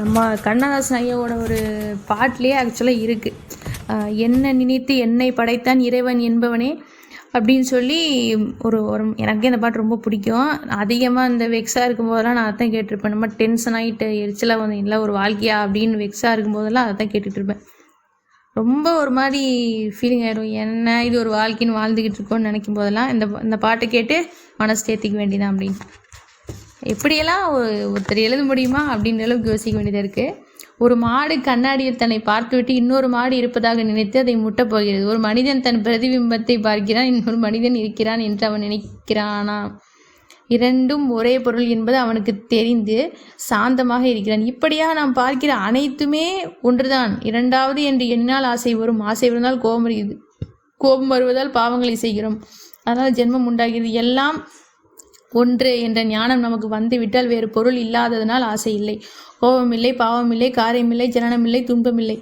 நம்ம கண்ணதாசன் ஐயாவோட ஒரு பாட்டிலே ஆக்சுவலாக இருக்குது. என்ன நினைத்து என்னை படைத்தான் இறைவன் என்பவனே அப்படின்னு சொல்லி ஒரு ஒரு எனக்கே இந்த பாட்டு ரொம்ப பிடிக்கும். அதிகமாக இந்த வெக்ஸாக இருக்கும்போதெல்லாம் நான் அதான் கேட்டிருப்பேன். நம்ம டென்ஷன் ஆகிட்டு எரிச்சலாக வந்து இல்லை ஒரு வாழ்க்கையா அப்படின்னு வெக்ஸாக இருக்கும்போதெல்லாம் அதை தான் கேட்டுட்ருப்பேன். ரொம்ப ஒரு மாதிரி ஃபீலிங் ஆயிடும். என்ன இது ஒரு வாழ்க்கைன்னு வாழ்ந்துக்கிட்டு இருக்கோன்னு நினைக்கும் போதெல்லாம் இந்த பாட்டை கேட்டு மனசு தேர்த்திக்க வேண்டியதான் அப்படின்னு. எப்படியெல்லாம் ஒருத்தர் எழுத முடியுமா அப்படின்ற அளவுக்கு யோசிக்க வேண்டியதாக இருக்குது. ஒரு மாடு கண்ணாடியில் தன்னை பார்த்துவிட்டு இன்னொரு மாடு இருப்பதாக நினைத்து அதை முட்டப் போகிறது. ஒரு மனிதன் தன் பிரதிபிம்பத்தை பார்க்கிறான், இன்னொரு மனிதன் இருக்கிறான் என்று அவன் நினைக்கிறானா? இரண்டும் ஒரே பொருள் என்பது அவனுக்கு தெரிந்து சாந்தமாக இருக்கிறான். இப்படியாக நாம் பார்க்கிற அனைத்துமே ஒன்றுதான். இரண்டாவது என்று எண்ணினால் ஆசை வரும், ஆசை வருவதால் கோபம் வருவதால் பாவங்களை செய்கிறோம், அதனால் ஜென்மம் உண்டாகிறது. எல்லாம் ஒன்று என்ற ஞானம் நமக்கு வந்துவிட்டால் வேறு பொருள் இல்லாததனால் ஆசை இல்லை, கோபமில்லை, பாவமில்லை, காரியமில்லை, ஜனனமில்லை, துன்பமில்லை.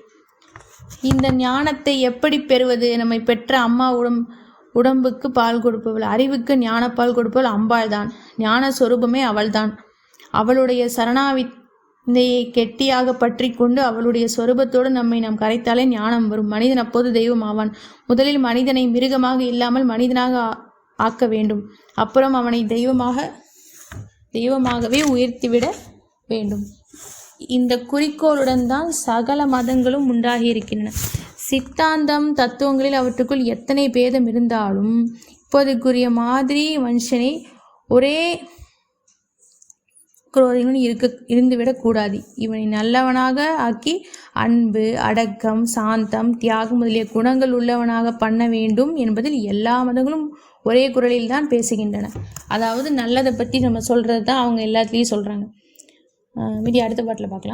இந்த ஞானத்தை எப்படி பெறுவது? நம்மை பெற்ற அம்மா உடம்புக்கு பால் கொடுப்பவள், அறிவுக்கு ஞானப்பால் கொடுப்பவள் அம்பாள் தான். ஞான சொரூபமே அவள்தான். அவளுடைய சரணாவித்தையை கெட்டியாக பற்றி கொண்டு அவளுடைய சொரூபத்தோடு நம்மை நாம் கரைத்தாலே ஞானம் வரும். மனிதன் அப்போது தெய்வம் ஆவான். முதலில் மனிதனை மிருகமாக இல்லாமல் மனிதனாக ஆக்க வேண்டும். அப்புறம் அவனை தெய்வமாகவே உயர்த்திவிட வேண்டும். இந்த குறிக்கோளுடன் தான் சகல மதங்களும் உண்டாகி இருக்கின்றன. சித்தாந்தம் தத்துவங்களில் அவற்றுக்குள் எத்தனை பேதம் இருந்தாலும் இப்போதைக்குரிய மாதிரி மனுஷனை ஒரே குரோதிகளும் இருந்துவிடக்கூடாது. இவனை நல்லவனாக ஆக்கி அன்பு, அடக்கம், சாந்தம், தியாகம் முதலிய குணங்கள் உள்ளவனாக பண்ண வேண்டும் என்பதில் எல்லா மதங்களும் ஒரே குரலில் தான் பேசுகின்றன. அதாவது நல்லதை பற்றி நம்ம சொல்கிறது தான் அவங்க எல்லாத்துலேயும் சொல்கிறாங்க. மீதி அடுத்த பாட்டில் பார்க்கலாம்.